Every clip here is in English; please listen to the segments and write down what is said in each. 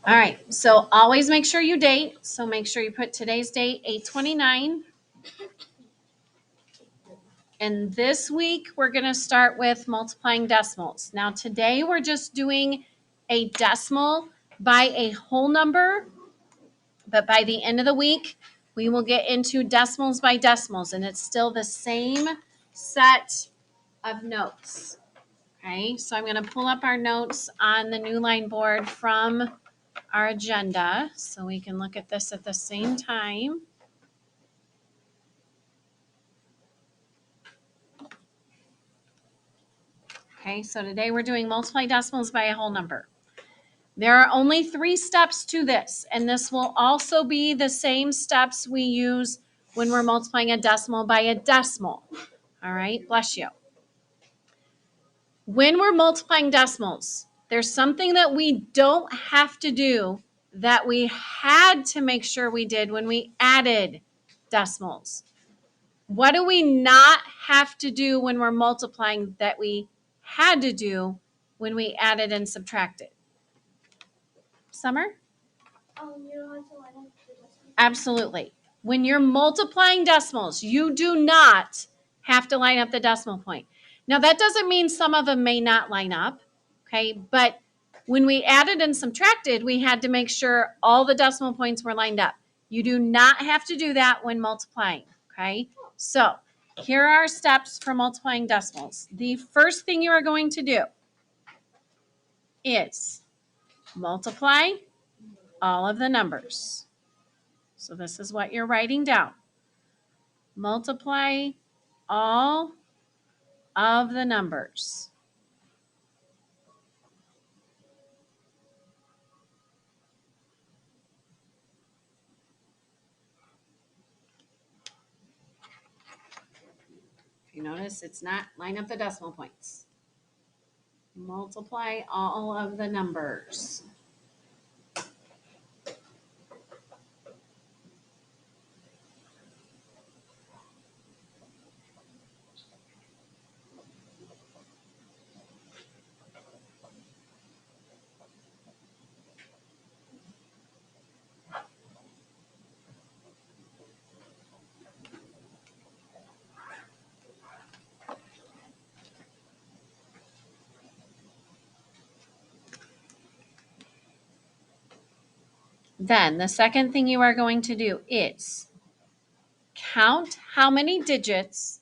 All right, so always make sure you date. So make sure you put today's date, 8/29. And this week, we're going to start with multiplying decimals. Now, today, we're just doing a decimal by a whole number. But by the end of the week, we will get into decimals by decimals. And it's still the same set of notes. Okay, so I'm going to pull up our notes on the new line board from our agenda so we can look at this at the same time. Okay, so today we're doing multiply decimals by a whole number. There are only 3 steps to this, and this will also be the same steps we use when we're multiplying a decimal by a decimal. All right, bless you. When we're multiplying decimals, there's something that we don't have to do that we had to make sure we did when we added decimals. What do we not have to do when we're multiplying that we had to do when we added and subtracted? Summer? You don't have to line up the decimals. Absolutely. When you're multiplying decimals, you do not have to line up the decimal point. Now, that doesn't mean some of them may not line up, okay? But when we added and subtracted, we had to make sure all the decimal points were lined up. You do not have to do that when multiplying, okay? So here are our steps for multiplying decimals. The first thing you are going to do is multiply all of the numbers. So this is what you're writing down. Multiply all of the numbers. If you notice, it's not line up the decimal points. Multiply all of the numbers. Then the second thing you are going to do is count how many digits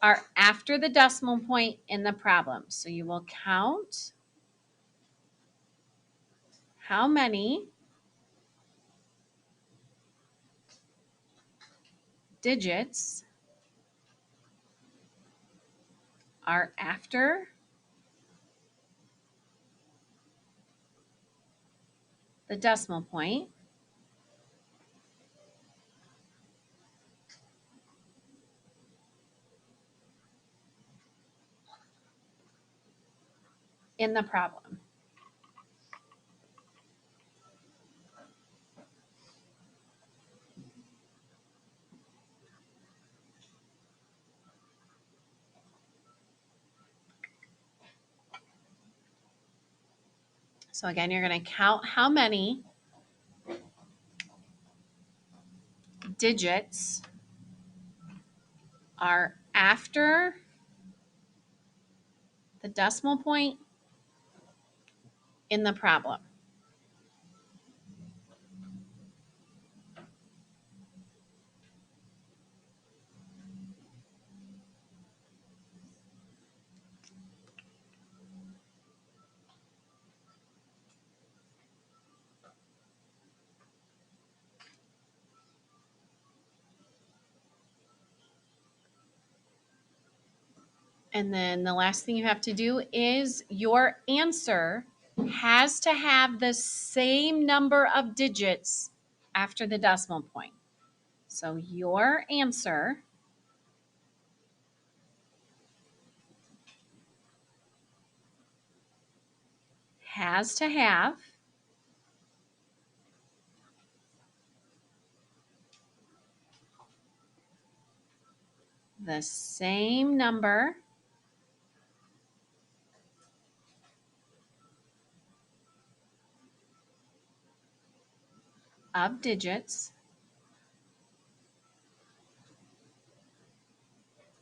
are after the decimal point in the problem. So you will count how many digits are after the decimal point in the problem. So again, you're going to count how many digits are after the decimal point in the problem. And then the last thing you have to do is your answer has to have the same number of digits after the decimal point. So your answer has to have the same number of digits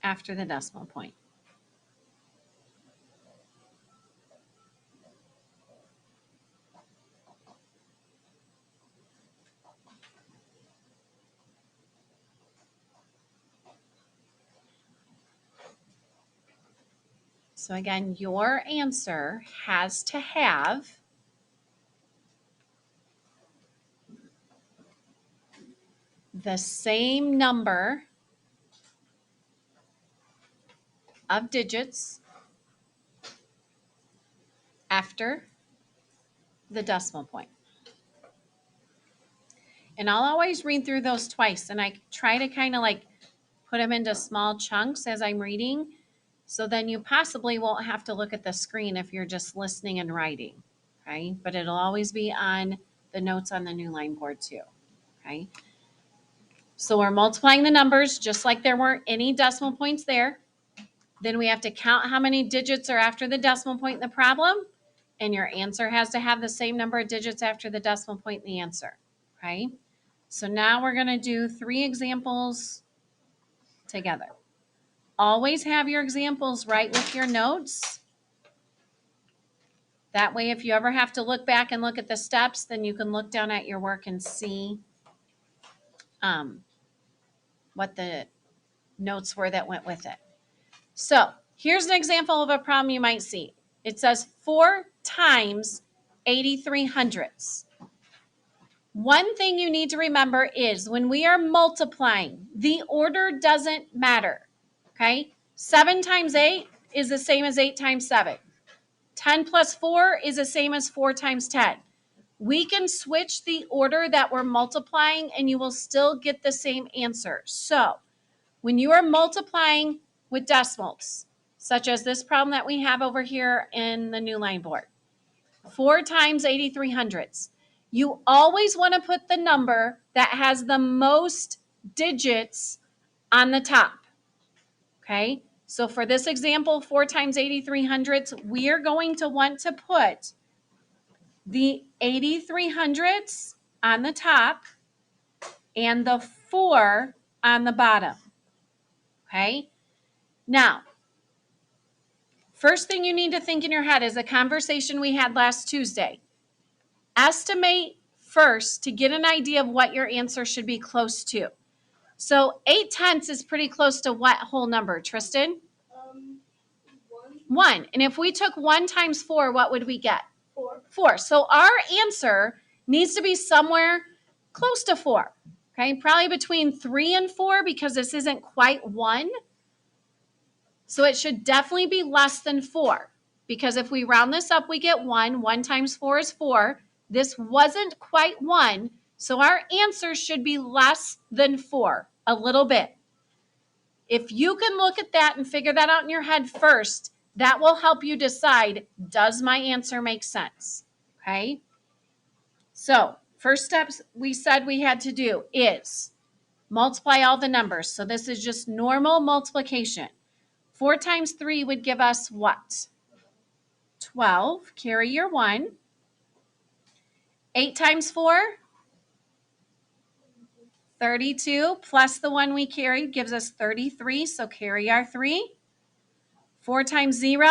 after the decimal point. So again, your answer has to have the same number of digits after the decimal point. And I'll always read through those twice, and I try to kind of like put them into small chunks as I'm reading. So then you possibly won't have to look at the screen if you're just listening and writing, okay? But it'll always be on the notes on the new line board too, okay? So we're multiplying the numbers just like there weren't any decimal points there. Then we have to count how many digits are after the decimal point in the problem, and your answer has to have the same number of digits after the decimal point in the answer, okay? So now we're going to do 3 examples together. Always have your examples right with your notes. That way, if you ever have to look back and look at the steps, then you can look down at your work and see what the notes were that went with it. So here's an example of a problem you might see. It says 4 times 83 hundredths. One thing you need to remember is when we are multiplying, the order doesn't matter, okay? 7 times 8 is the same as 8 times 7. 10 plus 4 is the same as 4 times 10. We can switch the order that we're multiplying and you will still get the same answer. So when you are multiplying with decimals, such as this problem that we have over here in the new line board, 4 times 83 hundredths, you always want to put the number that has the most digits on the top, okay? So for this example, 4 times 83 hundredths, we are going to want to put the 83 hundredths on the top and the 4 on the bottom, okay? Now, first thing you need to think in your head is a conversation we had last Tuesday. Estimate first to get an idea of what your answer should be close to. So 8/10 is pretty close to what whole number, Tristan? 1. And if we took 1 times 4, what would we get? 4. So our answer needs to be somewhere close to 4. Okay, probably between 3 and 4 because this isn't quite 1. So it should definitely be less than 4 because if we round this up, we get 1. 1 times 4 is 4. This wasn't quite 1. So our answer should be less than 4, a little bit. If you can look at that and figure that out in your head first, that will help you decide, does my answer make sense? Okay. So first steps we said we had to do is multiply all the numbers. So this is just normal multiplication. 4 times 3 would give us what? 12. Carry your 1. 8 times 4? 32 plus the 1 we carried gives us 33. So carry our 3. 4 times 0?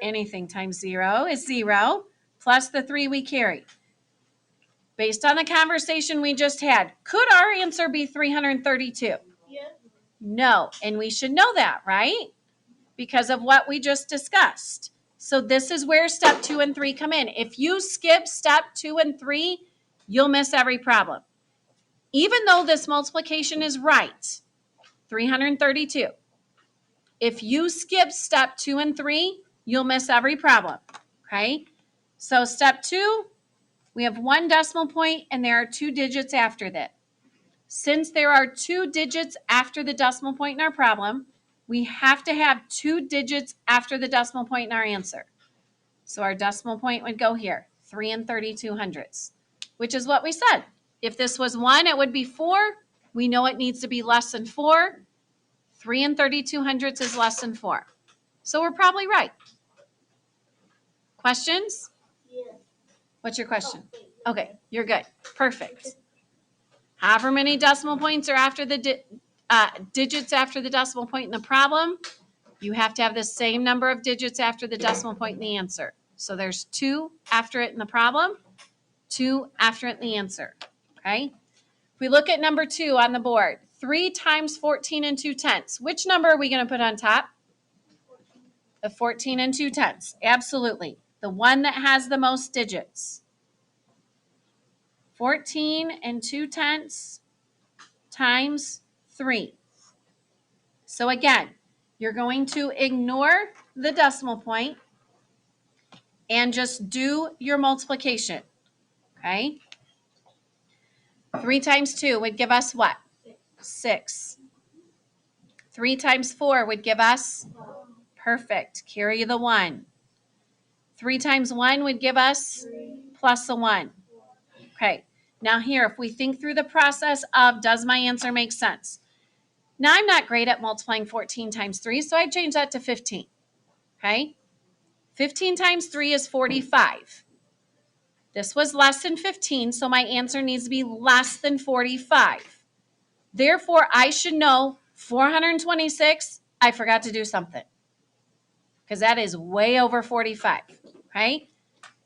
Anything times 0 is 0 plus the 3 we carried. Based on the conversation we just had, could our answer be 332? Yeah. No, and we should know that, right? Because of what we just discussed. So this is where step 2 and 3 come in. If you skip step 2 and 3, you'll miss every problem. Even though this multiplication is right, 332. If you skip step 2 and 3, you'll miss every problem, okay? So step 2, we have 1 decimal point and there are 2 digits after that. Since there are 2 digits after the decimal point in our problem, we have to have 2 digits after the decimal point in our answer. So our decimal point would go here, 3 and 32 hundredths, which is what we said. If this was 1, it would be 4. We know it needs to be less than 4. 3 and 32 hundredths is less than 4. So we're probably right. Questions? Yes. What's your question? Okay, you're good. Perfect. However many decimal points are after the digits after the decimal point in the problem, you have to have the same number of digits after the decimal point in the answer. So there's 2 after it in the problem, 2 after it in the answer. Okay? If we look at number 2 on the board, 3 times 14 and 2/10. Which number are we going to put on top? The 14 and 2/10. Absolutely. The one that has the most digits. 14 and 2/10 times 3. So again, you're going to ignore the decimal point and just do your multiplication. Okay? 3 times 2 would give us what? 6. 3 times 4 would give us, perfect, carry the 1. 3 times 1 would give us plus a 1. Okay, now here, if we think through the process of does my answer make sense? Now, I'm not great at multiplying 14 times 3, so I change that to 15. Okay, 15 times 3 is 45. This was less than 15, so my answer needs to be less than 45. Therefore, I should know 426, I forgot to do something because that is way over 45. Okay,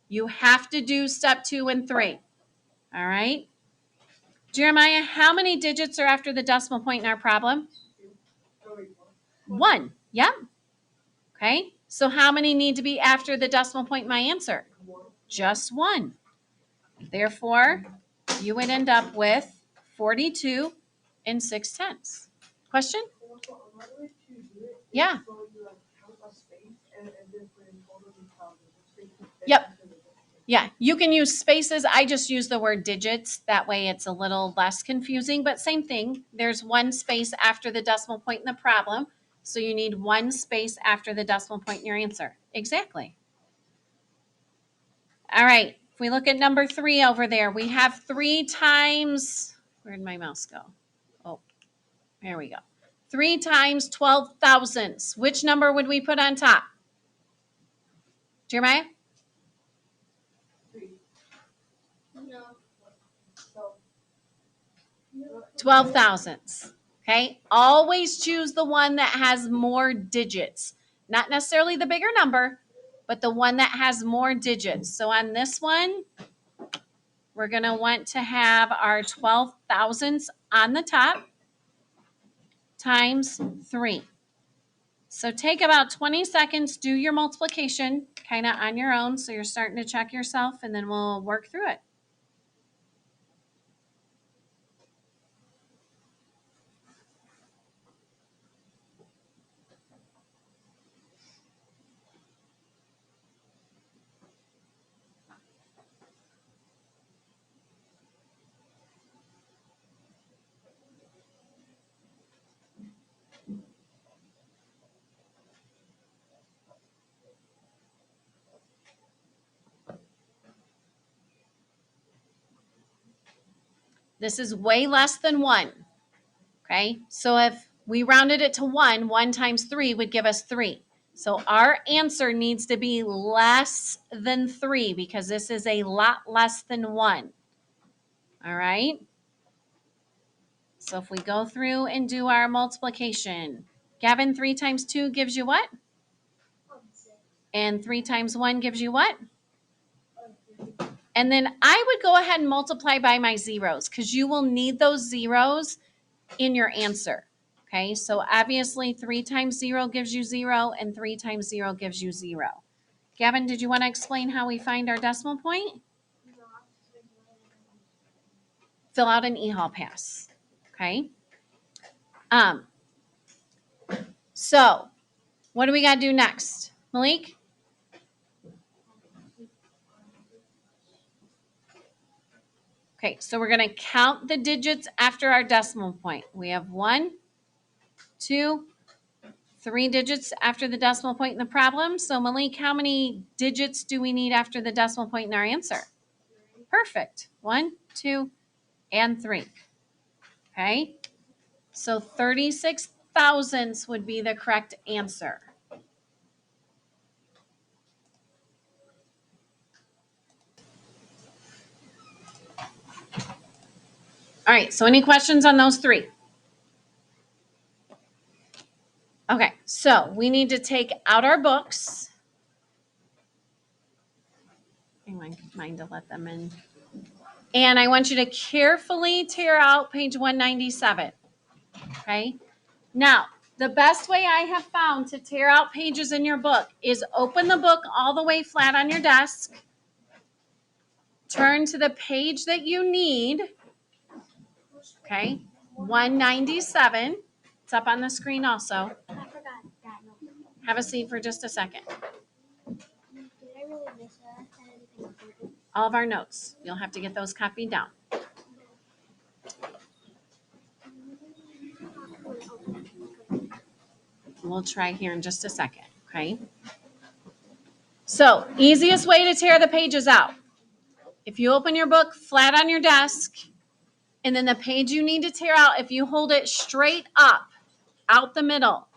you have to do step 2 and 3. All right. Jeremiah, how many digits are after the decimal point in our problem? 1. Yep. Okay. So how many need to be after the decimal point in my answer? Just 1. Therefore, you would end up with 42 and 6/10. Question? Yeah. Yep. Yeah, you can use spaces. I just use the word digits. That way it's a little less confusing, but same thing. There's 1 space after the decimal point in the problem. So you need 1 space after the decimal point in your answer. Exactly. All right. If we look at number 3 over there, we have 3 times, where'd my mouse go? Oh, there we go. 3 times 12 thousandths. Which number would we put on top? Jeremiah? 12 thousandths. Okay. Always choose the one that has more digits. Not necessarily the bigger number, but the one that has more digits. So on this one, we're going to want to have our 12 thousandths on the top times 3. So take about 20 seconds, do your multiplication kind of on your own. So you're starting to check yourself, and then we'll work through it. This is way less than 1. Okay, so if we rounded it to 1, 1 times 3 would give us 3. So our answer needs to be less than 3 because this is a lot less than 1. All right. So if we go through and do our multiplication, Gavin, 3 times 2 gives you what? And 3 times 1 gives you what? And then I would go ahead and multiply by my zeros because you will need those zeros in your answer. Okay, so obviously 3 times 0 gives you 0 and 3 times 0 gives you 0. Gavin, did you want to explain how we find our decimal point? Fill out an e-haul pass. Okay. So what do we got to do next? Malik? Okay, so we're going to count the digits after our decimal point. We have 1, 2, 3 digits after the decimal point in the problem. So Malik, how many digits do we need after the decimal point in our answer? Perfect. 1, 2, and 3. Okay, so 36 thousandths would be the correct answer. All right, so any questions on those three? Okay, so we need to take out our books. I mind to let them in. And I want you to carefully tear out page 197. Okay. Now, the best way I have found to tear out pages in your book is open the book all the way flat on your desk. Turn to the page that you need. Okay. 197. It's up on the screen also. I forgot that. Have a seat for just a second. Did I really miss anything important? All of our notes. You'll have to get those copied down. We'll try here in just a second. Okay. So, easiest way to tear the pages out. If you open your book flat on your desk, and then the page you need to tear out, if you hold it straight up, out the middle,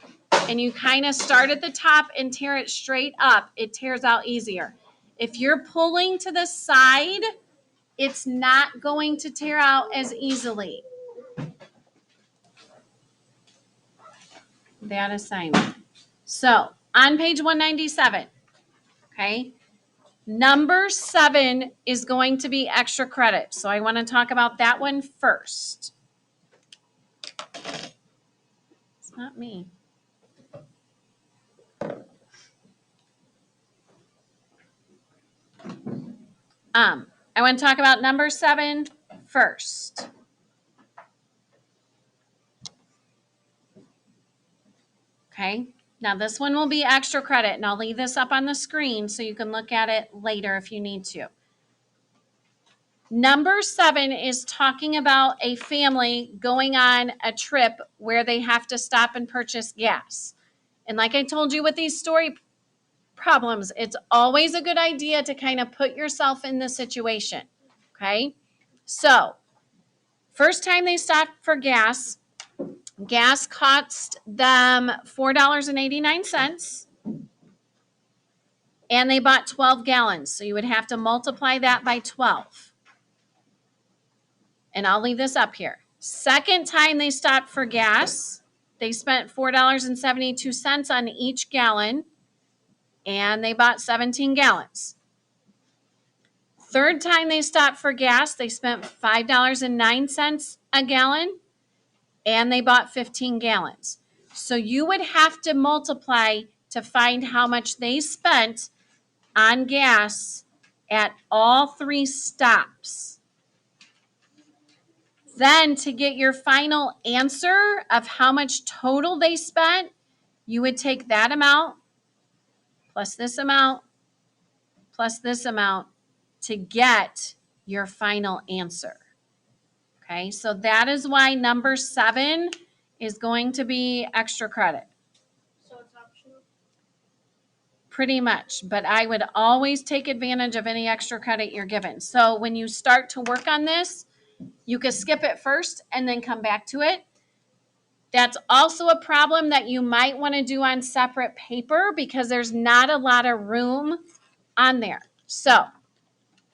and you kind of start at the top and tear it straight up, it tears out easier. If you're pulling to the side, it's not going to tear out as easily. That assignment. So, on page 197, okay, number 7 is going to be extra credit. So, I want to talk about that one first. It's not me. I want to talk about number 7 first. Okay. Now this one will be extra credit, and I'll leave this up on the screen so you can look at it later if you need to. Number 7 is talking about a family going on a trip where they have to stop and purchase gas. And like I told you with these story problems, it's always a good idea to kind of put yourself in the situation. Okay. So, first time they stopped for gas, gas cost them $4.89, and they bought 12 gallons. So you would have to multiply that by 12. And I'll leave this up here. Second time they stopped for gas, they spent $4.72 on each gallon, and they bought 17 gallons. Third time they stopped for gas, they spent $5.09 a gallon, and they bought 15 gallons. So you would have to multiply to find how much they spent on gas at all 3 stops. Then to get your final answer of how much total they spent, you would take that amount plus this amount plus this amount to get your final answer. Okay, so that is why number 7 is going to be extra credit. So it's optional? Pretty much, but I would always take advantage of any extra credit you're given. So when you start to work on this, you can skip it first and then come back to it. That's also a problem that you might want to do on separate paper because there's not a lot of room on there. So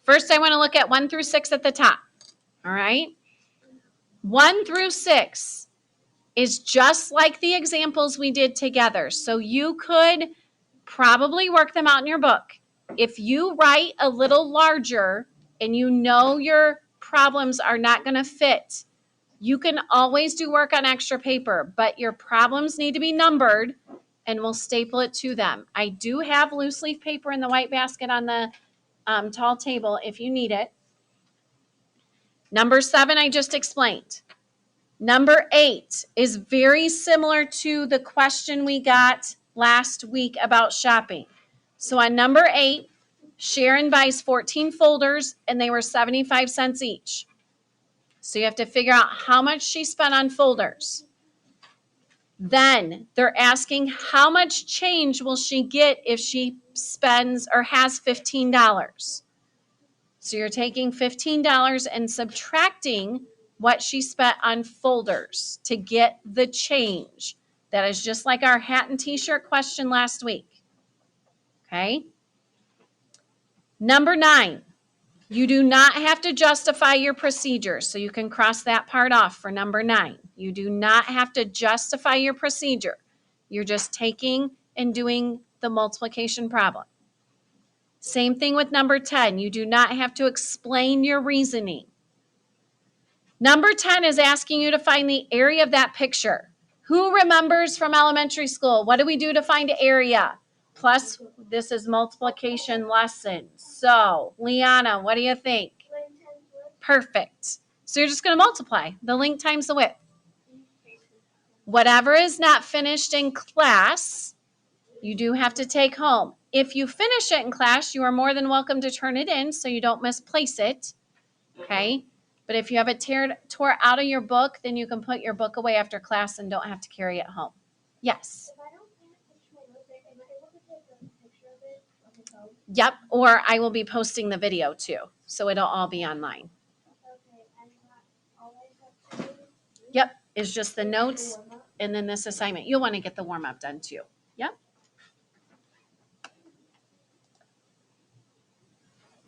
first I want to look at 1 through 6 at the top. All right. 1 through 6 is just like the examples we did together. So you could probably work them out in your book. If you write a little larger and you know your problems are not going to fit, you can always do work on extra paper, but your problems need to be numbered and we'll staple it to them. I do have loose leaf paper in the white basket on the tall table if you need it. Number 7, I just explained. Number 8 is very similar to the question we got last week about shopping. So on number 8, Sharon buys 14 folders and they were 75 cents each. So you have to figure out how much she spent on folders. Then they're asking how much change will she get if she spends or has $15. So you're taking $15 and subtracting what she spent on folders to get the change. That is just like our hat and t-shirt question last week. Okay. Number 9. You do not have to justify your procedure, so you can cross that part off for number 9. You do not have to justify your procedure. You're just taking and doing the multiplication problem. Same thing with number 10. You do not have to explain your reasoning. Number 10 is asking you to find the area of that picture. Who remembers from elementary school? What do we do to find area? Plus, this is multiplication lesson. So, Liana, what do you think? Perfect. So you're just going to multiply the length times the width. Whatever is not finished in class, you do have to take home. If you finish it in class, you are more than welcome to turn it in so you don't misplace it. Okay? But if you have it tore out of your book, then you can put your book away after class and don't have to carry it home. Yes. If I don't finish my notes, am I able to take a picture of it on the phone? Yep. Or I will be posting the video too. So it'll all be online. Okay, and that all I have to do? Yep. It's just the notes and then this assignment. You'll want to get the warm up done too. Yep.